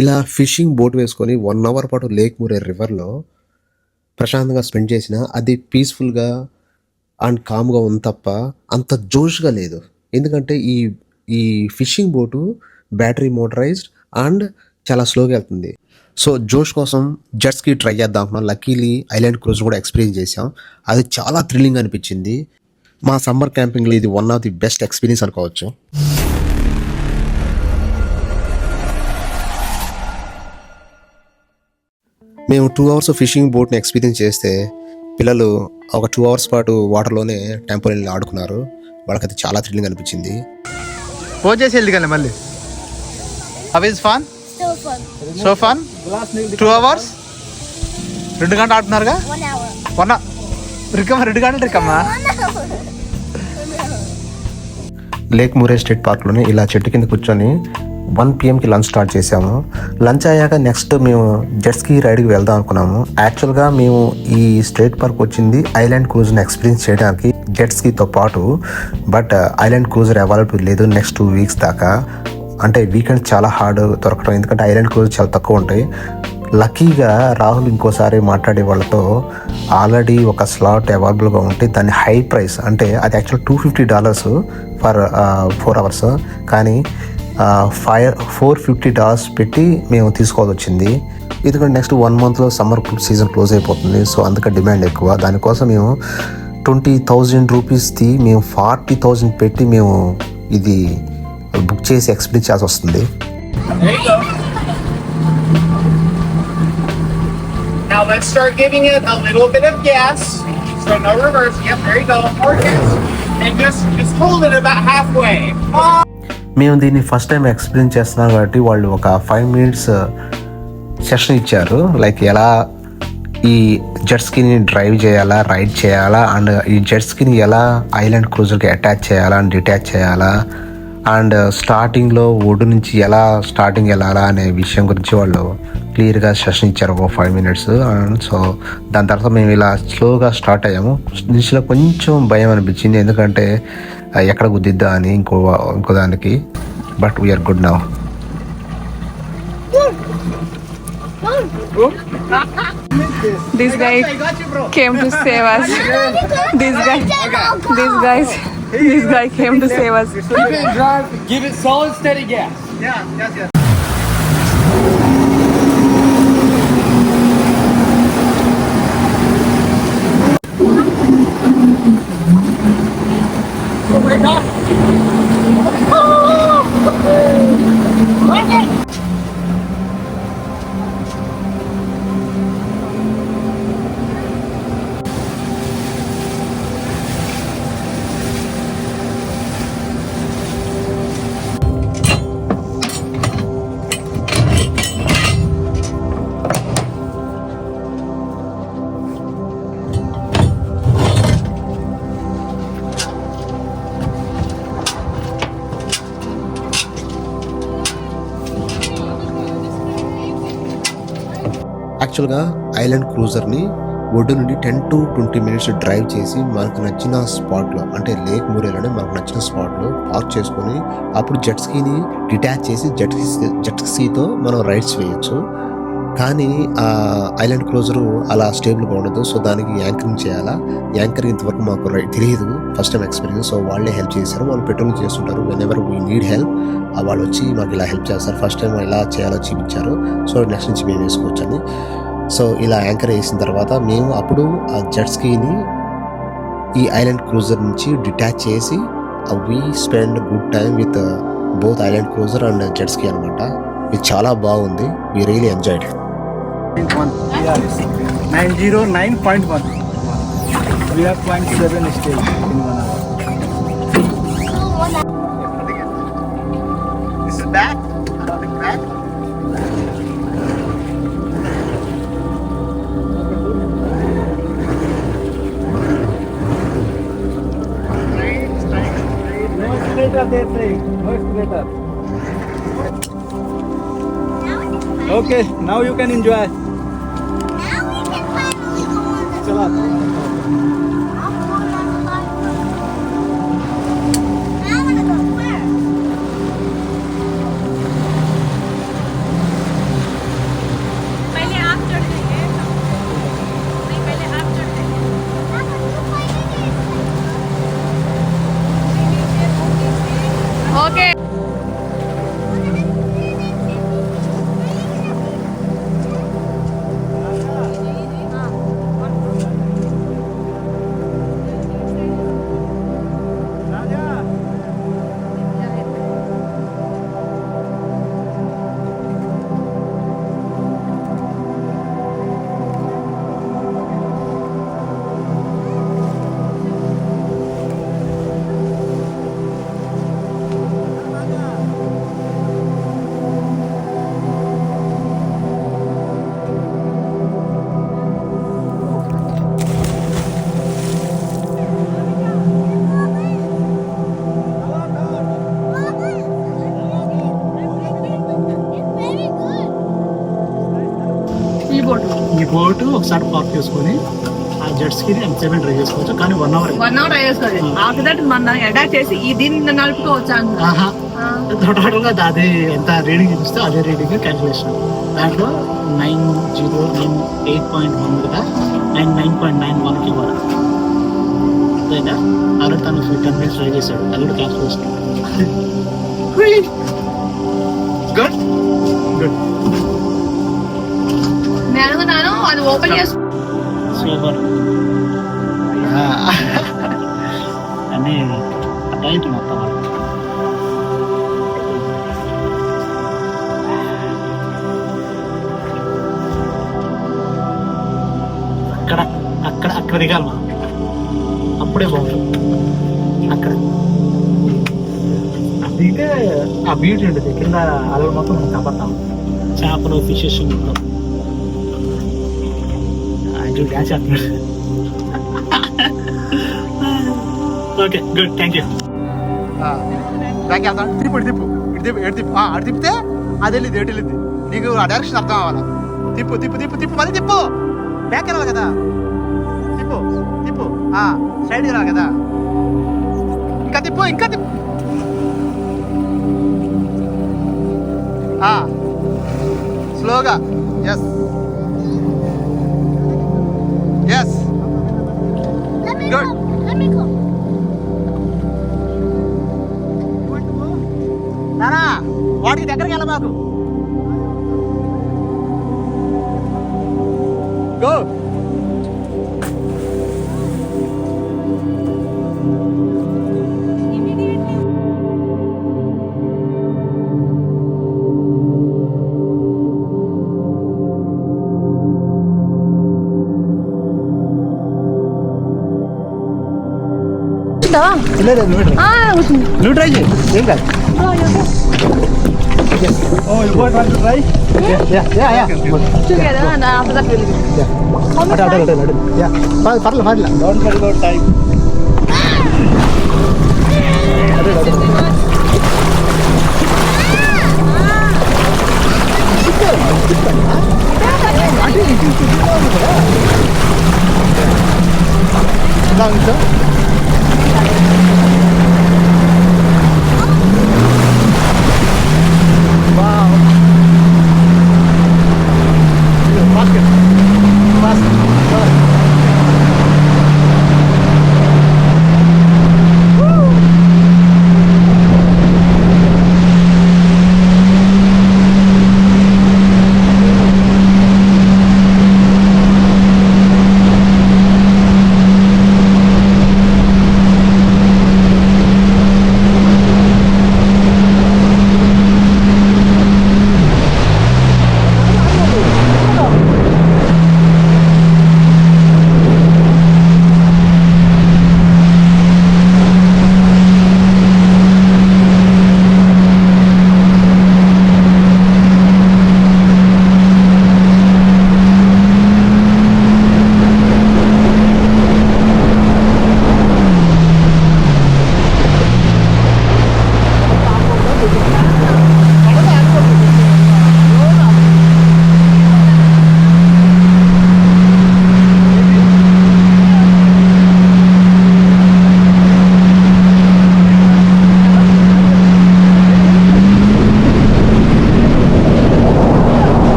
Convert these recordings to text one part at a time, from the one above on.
ఇలా fishing boat వేసుకొని 1 hour పాటు లేక్ మురే రివర్‌లో ప్రశాంతంగా స్పెండ్ చేసినా అది పీస్‌ఫుల్‌గా అండ్ కామ్‌గా ఉంది తప్ప అంత జోష్‌గా లేదు. ఎందుకంటే ఈ fishing boat battery motorised and చాలా స్లోగా వెళ్తుంది. సో జోష్ కోసం జెట్ స్కీ ట్రై చేద్దాం అనుకున్నాం. లక్కీలీ ఐలాండ్ క్రూజ్ కూడా ఎక్స్పీరియన్స్ చేసాం. అది చాలా థ్రిల్లింగ్ అనిపించింది. మా సమ్మర్ క్యాంపింగ్‌లో ఇది one of the best experience అనుకోవచ్చు. మేము 2 అవర్స్ ఫిషింగ్ బోట్ని ఎక్స్పీరియన్స్ చేస్తే పిల్లలు ఒక 2 అవర్స్ పాటు వాటర్లోనే టెంపోరరీగా ఆడుకున్నారు. వాళ్ళకైతే చాలా థ్రిల్లింగ్ అనిపించింది. పోజ్ చేసి వెళ్ళి మళ్ళీ how is fun so fun 2 hours 2 గంటలు ఆడుతున్నారుగా 1 అవర్ రికమ్మా 2 గంటలు రికమ్మా. లేక్ మురే స్టేట్ పార్క్లోనే ఇలా చెట్టు కింద కూర్చొని 1 PMకి లంచ్ స్టార్ట్ చేసాము. లంచ్ అయ్యాక నెక్స్ట్ మేము జెట్ స్కీ రైడ్కి వెళ్దాం అనుకున్నాము. యాక్చువల్గా మేము ఈ స్టేట్ పార్క్ వచ్చింది ఐలాండ్ క్రూజ్ని ఎక్స్పీరియన్స్ చేయడానికి జెట్ స్కీతో పాటు. బట్ ఐలాండ్ క్రూజర్ అవైలబుల్ లేదు నెక్స్ట్ 2 వీక్స్ దాకా. అంటే వీకెండ్ చాలా హార్డ్ దొరకడం, ఎందుకంటే ఐలాండ్ క్రూజ్ చాలా తక్కువ ఉంటాయి. లక్కీగా రాహుల్ ఇంకోసారి మాట్లాడే వాళ్ళతో ఆల్రెడీ ఒక స్లాట్ అవైలబుల్గా ఉంటే దాని హై ప్రైస్, అంటే అది యాక్చువల్ $250 ఫర్ 4 అవర్స్, కానీ $450 పెట్టి మేము తీసుకోవాల్సి వచ్చింది. ఎందుకంటే నెక్స్ట్ 1 మంత్లో సమ్మర్ సీజన్ క్లోజ్ అయిపోతుంది. సో అందుకే డిమాండ్ ఎక్కువ. దానికోసం మేము 20,000 రూపీస్ది మేము 40,000 పెట్టి మేము ఇది బుక్ చేసి ఎక్స్పీరియన్స్ చేయాల్సి వస్తుంది. Now let's start giving it a little bit of gas. So no reverse. Yep, there you go. More gas. And just hold it about halfway. మేము దీన్ని ఫస్ట్ టైం ఎక్స్పీరియన్స్ చేస్తున్నాం కాబట్టి వాళ్ళు ఒక 5 minutes సెషన్ ఇచ్చారు. Like ఎలా ఈ jet స్కీని drive చేయాలా, రైడ్ చేయాలా, అండ్ ఈ జెట్ స్కీని ఎలా ఐలాండ్ క్రూజర్కి అటాచ్ చేయాలా అండ్ డిటాచ్ చేయాలా, అండ్ స్టార్టింగ్లో ఒడ్డు నుంచి ఎలా స్టార్టింగ్ వెళ్ళాలా అనే విషయం గురించి వాళ్ళు క్లియర్గా సెషన్ ఇచ్చారు ఒక 5 minutes. అండ్ సో దాని తర్వాత మేము ఇలా స్లోగా స్టార్ట్ అయ్యాము. నిజంగా కొంచెం భయం అనిపించింది, ఎందుకంటే ఎక్కడ గుద్దిద్దా అని ఇంకో దానికి. But we are good now. This guy came to save us. This guy came to save us. You can drive. Give it solid, steady gas. Yeah, yes. యాక్చువల్గా ఐలాండ్ క్రూజర్ని ఒడ్డు నుండి 10 to 20 minutes డ్రైవ్ చేసి మనకు నచ్చిన స్పాట్లో, అంటే లేక్ మురేలోనే మనకు నచ్చిన స్పాట్లో పార్క్ చేసుకొని అప్పుడు జెట్ స్కీని డిటాచ్ చేసి జెట్ స్కీతో మనం రైడ్స్ వేయచ్చు. కానీ ఐలాండ్ క్రూజరు అలా స్టేబుల్గా ఉండదు. సో దానికి యాంకరింగ్ చేయాలా. యాంకరింగ్ ఇంతవరకు మాకు తెలియదు, ఫస్ట్ టైం ఎక్స్పీరియన్స్. సో వాళ్ళే హెల్ప్ చేశారు. వాళ్ళు పెట్రోల్ చేస్తుంటారు. When ever we need help వాళ్ళు వచ్చి మాకు ఇలా హెల్ప్ చేస్తారు. ఫస్ట్ టైం ఎలా చేయాలో చూపించారు. సో నెక్స్ట్ నుంచి మేము వేసుకోవచ్చని. సో ఇలా యాంకర్ వేసిన తర్వాత మేము అప్పుడు ఆ జెట్ స్కీని ఈ ఐలాండ్ క్రూజర్ నుంచి డిటాచ్ చేసి we spend good time with both island cruiser and jet ski అనమాట. ఇది చాలా బాగుంది. We really enjoyed. 909.1. We have 0.7 still in 1 hour. This is back. Back. No escalator there, saying. No escalator. Okay, now you can enjoy. Chala. ఈ boat ఒకసారి park చేసుకొని ఆ jets కి ఎంతసేపు డ్రైవ్ చేసుకోవచ్చు, కానీ 1 hour. 1 hour డ్రైవ్ చేసుకోవాలి. After that మన అటాక్ చేసి ఈ దీన్ని నడుపుకోవచ్చు అంట. టోటల్ గా అది ఎంత రీడింగ్ చూపిస్తే అదే రీడింగ్ క్యాల్కులేషన్. దాంట్లో 8.1 కదా 9.91కి ఇవ్వాలి. అదేనా ఆల్రెడీ తను 10 minutes డ్రైవ్ చేశాడు, అది కూడా క్యాల్కులేషన్. Good good. నేను అనుకున్నాను అది ఓపెన్ చేసు సూపర్. అన్నీ అటైట్ మొత్తం. అక్కడ అక్కడ అక్కడ దిగాలి మనం, అప్పుడే బాగుంటుంది. అక్కడ దిగితే ఆ బ్యూటీ ఉంటుంది, కింద అలలు మొత్తం మనం కాపాడతాం. చేపలు ఫిషెస్ మొత్తం డ్యాన్స్ చేస్తున్నాడు. Okay good, thank you. Back వెళ్తాం. తిప్పు ఇటు తిప్పు ఇటు తిప్పు ఎటు తిప్పు అటు తిప్పితే అది వెళ్ళింది ఎటు వెళ్ళింది. నీకు ఆ డైరెక్షన్ అర్థం అవ్వాలా. తిప్పు తిప్పు తిప్పు తిప్పు మళ్ళీ తిప్పు. బ్యాక్ వెళ్ళాలి కదా, తిప్పు తిప్పు సైడ్కి రావాలి కదా. ఇంకా తిప్పు ఇంకా తిప్పు. స్లోగా. Yes yes good. నానా వాడికి దగ్గరికి వెళ్ళ మాకు. గో. నువ్వు ట్రై చేయి, ఏం కాదు.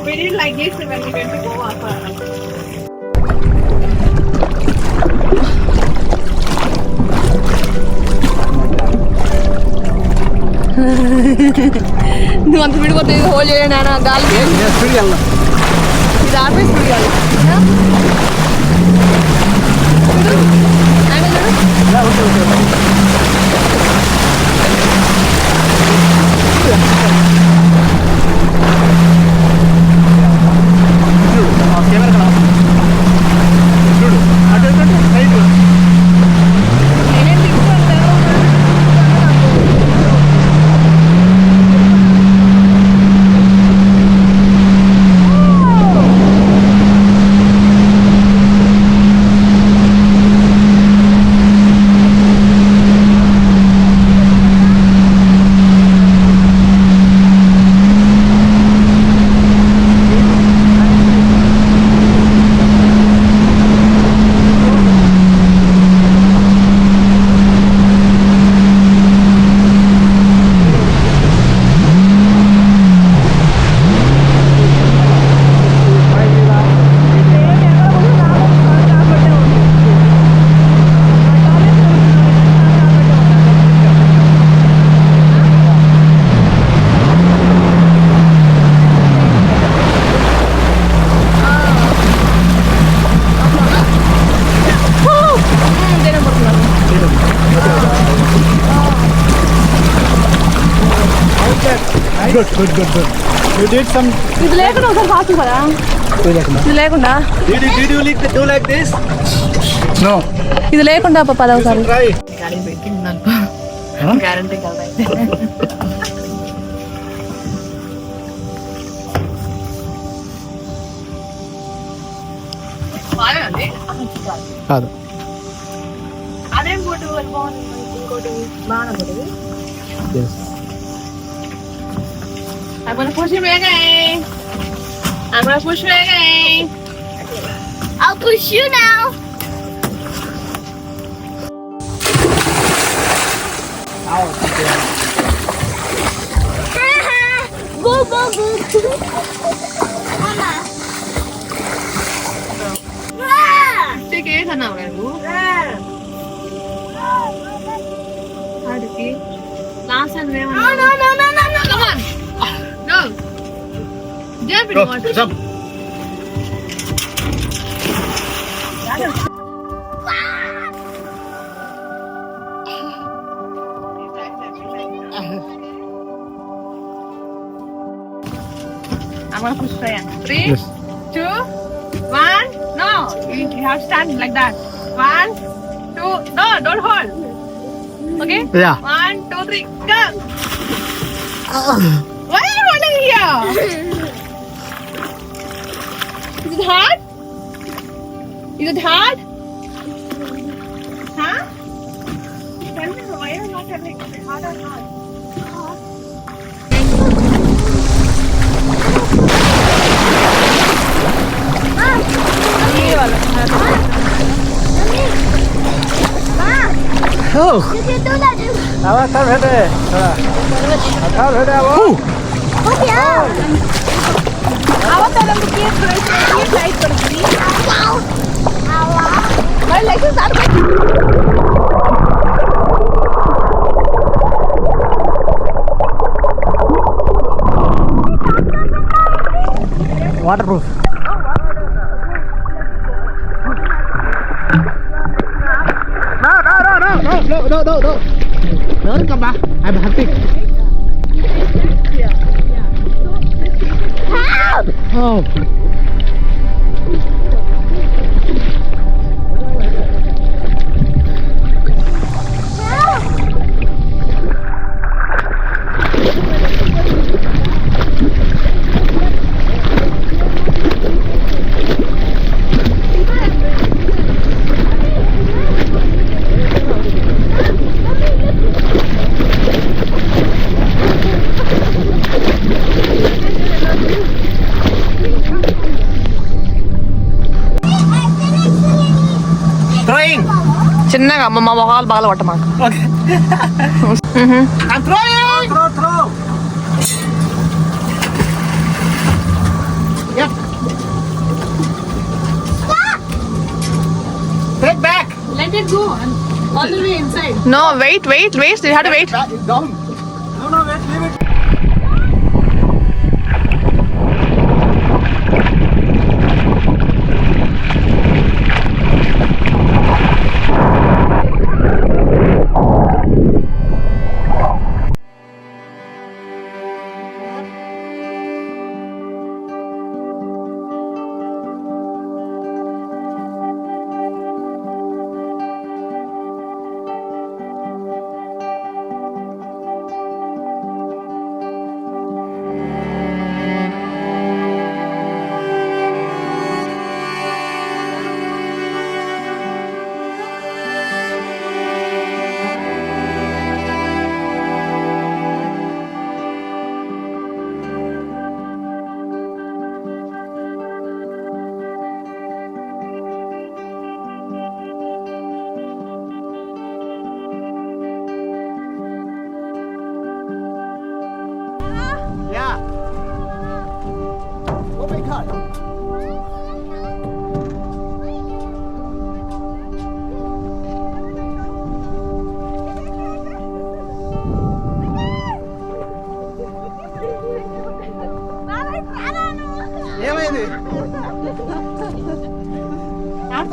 We did like this when we went to Goa. నువ్వు అంత విడిపోతే హోల్డ్ చేయండి నాన్న గాలి ఇది ఆపేసి చూడాలి Good. You did some. ఇది లేకుండా ఒకసారి ఫాస్ట్ కదా ఇది లేకుండా Did you do like this? No. ఇది లేకుండా పద ఒకసారి Try. గాడి పెట్టింది నాకు గ్యారంటీ కదా కాదు. అదేం ఫోటో బాగుంది ఇంకోటి బాగుంది Yes. I'm gonna push him again. I'm gonna push you again. I'll push you now. Boo boo boo. Mama. Take it now, Ragu. Last time, no. Come on. No. Jump in Go, water. jump. I'm gonna push Ryan. 3, Yes. 2, 1. No, you have to stand like that. 1, 2. No, don't hold. Okay? Yeah. 1, 2, 3. Go. Why are you holding here? Is it hard? Is it hard? Huh? Tell me why are you not telling me hard or hard? Oh. You can do that. Waterproof. No. Don't come back. I'm happy. Oh. చిన్నగా అమ్మ మా మొహాలు బాగా పట్ట మాకు I'm throwing. Throw. Yep. Take back. Let it go all the way inside. No, wait. You have to wait. Down. No, wait. Leave it.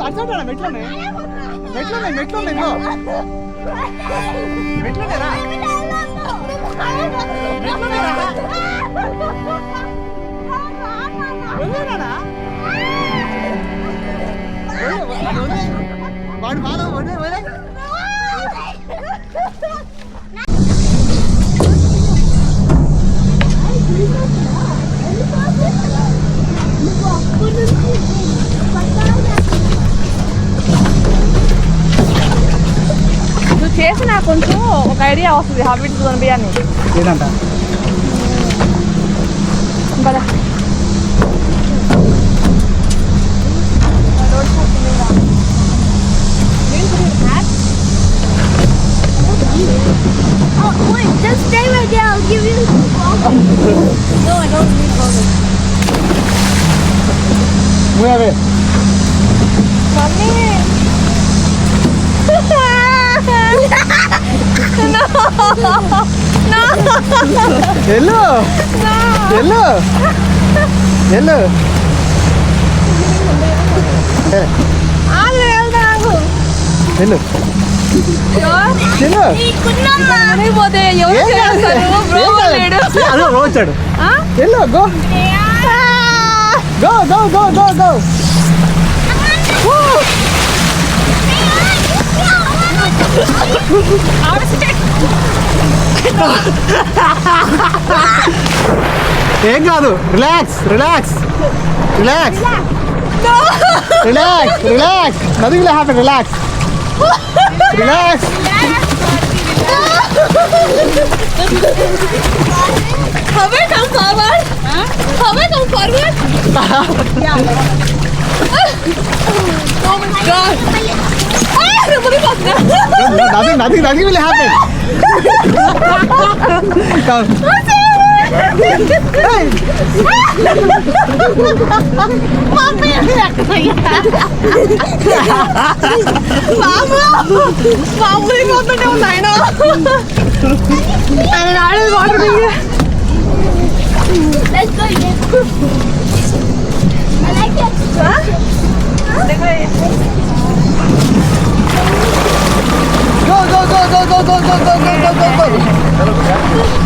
మెట్లున్నాయి మెట్లున్నాయి మెట్లున్నాయిరా వాడు బాగా నువ్వు చేసి నాకు కొంచెం ఒక ఐడియా వస్తుంది హ్యాబిట్స్ బి అని ఏదంట పద Oh, wait, just stay right there. I'll give you No, I don't need goggles. ముయవే మమ్మీ ఎల్లు ఎల్లు ఎల్లు ఎల్లు ఎల్లు పోతే ఎవరు చేస్తారు బ్రో లేడు అదో వచ్చాడు ఎల్లు go go go go go go ఏం కాదు relax relax relax relax relax nothing will happen relax relax Have I come forward? Have I come forward? Oh my god! nothing will happen. Come. Hey. Let's go, yes. I like it. Go, go, go, go, go, go, go, go, go, go, go, go.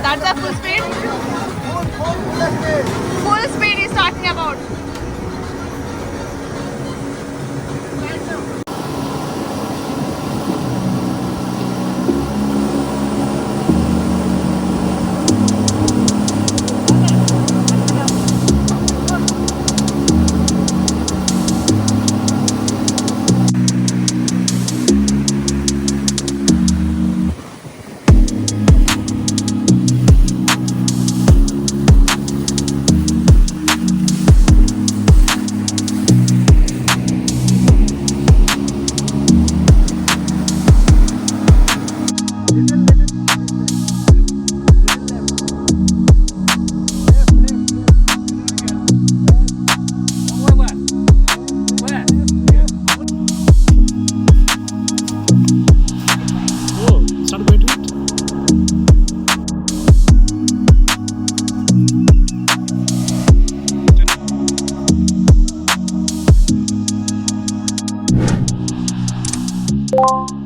That's a full speed? Full speed he's talking about. Bye.